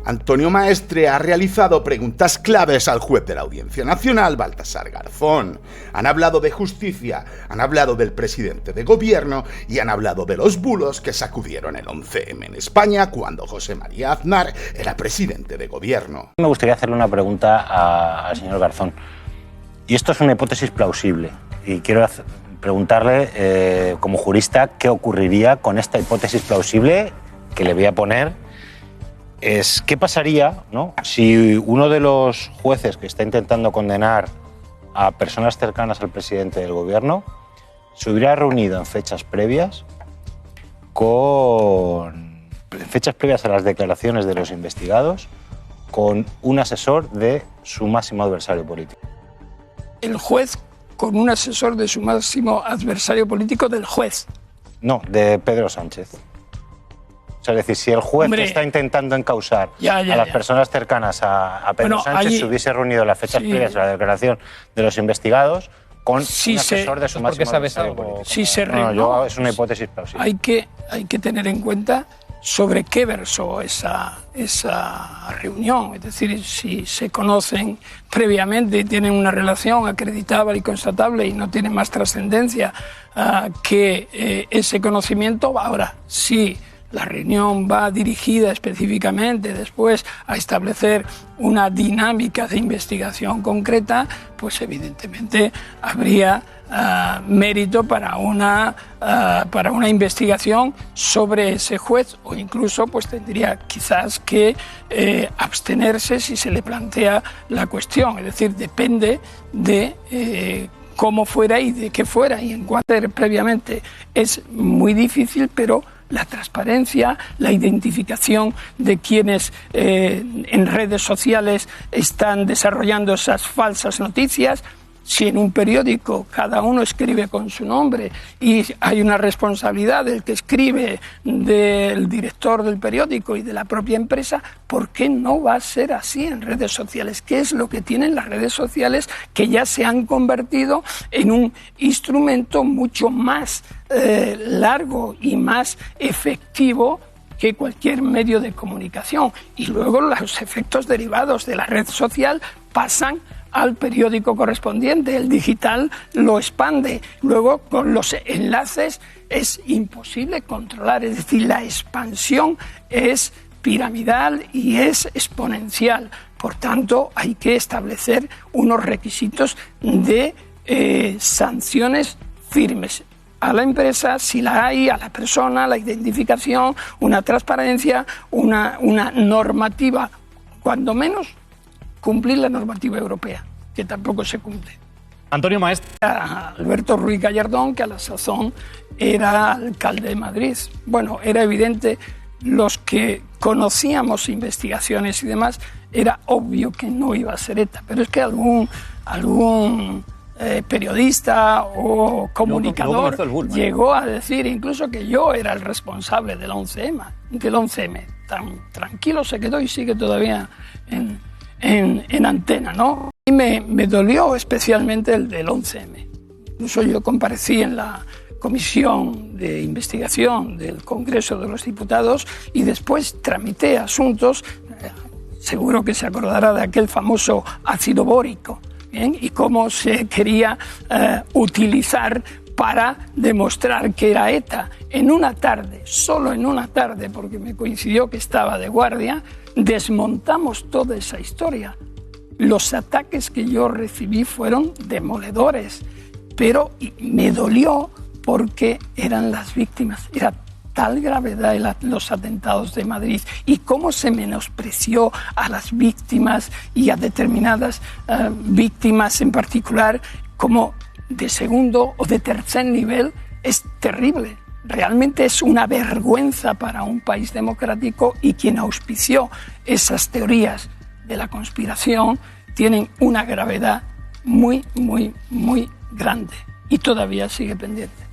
Antonio Maestre ha realizado preguntas claves al juez de la Audiencia Nacional, Baltasar Garzón. Han hablado de justicia, han hablado del presidente de gobierno y han hablado de los bulos que sacudieron el 11M en España cuando José María Aznar era presidente de gobierno. Me gustaría hacerle una pregunta al señor Garzón. Y esto es una hipótesis plausible. Y quiero preguntarle, como jurista, qué ocurriría con esta hipótesis plausible que le voy a poner. ¿Qué pasaría, ¿no?, si uno de los jueces que está intentando condenar a personas cercanas al presidente del gobierno se hubiera reunido en fechas previas a las declaraciones de los investigados con un asesor de su máximo adversario político? El juez con un asesor de su máximo adversario político del juez. No, de Pedro Sánchez. O sea, es decir, si el juez que está intentando encausar a las personas cercanas a Pedro Sánchez se hubiese reunido en las fechas previas a la declaración de los investigados con un asesor de su máximo adversario político. Es una hipótesis plausible. Hay que tener en cuenta sobre qué versó esa reunión. Es decir, si se conocen previamente y tienen una relación acreditable y constatable y no tienen más trascendencia que ese conocimiento. Ahora, sí, la reunión va dirigida específicamente después a establecer una dinámica de investigación concreta, pues evidentemente habría mérito para una investigación sobre ese juez, o incluso pues tendría quizás que abstenerse si se le plantea la cuestión. Es decir, depende de cómo fuera y de qué fuera y en cuanto previamente. Es muy difícil, pero la transparencia, la identificación de quienes en redes sociales están desarrollando esas falsas noticias. Si en un periódico cada uno escribe con su nombre y hay una responsabilidad del que escribe, del director del periódico y de la propia empresa, ¿por qué no va a ser así en redes sociales? ¿Qué es lo que tienen las redes sociales que ya se han convertido en un instrumento mucho más largo y más efectivo que cualquier medio de comunicación? Y luego los efectos derivados de la red social pasan al periódico correspondiente, el digital lo expande. Luego, con los enlaces es imposible controlar, es decir, la expansión es piramidal y es exponencial. Por tanto, hay que establecer unos requisitos de sanciones firmes a la empresa, si la hay, a la persona, la identificación, una transparencia, una normativa, cuando menos cumplir la normativa europea, que tampoco se cumple. Antonio Maestre. Alberto Ruiz Gallardón, que a la sazón era alcalde de Madrid. Bueno, era evidente, los que conocíamos investigaciones y demás, era obvio que no iba a ser ETA, pero es que algún periodista o comunicador llegó a decir incluso que yo era el responsable del 11M. Tan tranquilo se quedó y sigue todavía en antena, ¿no? Y me dolió especialmente el del 11M. Incluso yo comparecí en la comisión de investigación del Congreso de los Diputados y después tramité asuntos, seguro que se acordará de aquel famoso ácido bórico, ¿bien? Y cómo se quería utilizar para demostrar que era ETA. En una tarde, solo en una tarde, porque me coincidió que estaba de guardia, desmontamos toda esa historia. Los ataques que yo recibí fueron demoledores, pero me dolió porque eran las víctimas. Era tal gravedad los atentados de Madrid y cómo se menospreció a las víctimas y a determinadas víctimas en particular como de segundo o de tercer nivel. Es terrible. Realmente es una vergüenza para un país democrático, y quien auspició esas teorías de la conspiración tienen una gravedad muy, muy, muy grande y todavía sigue pendiente.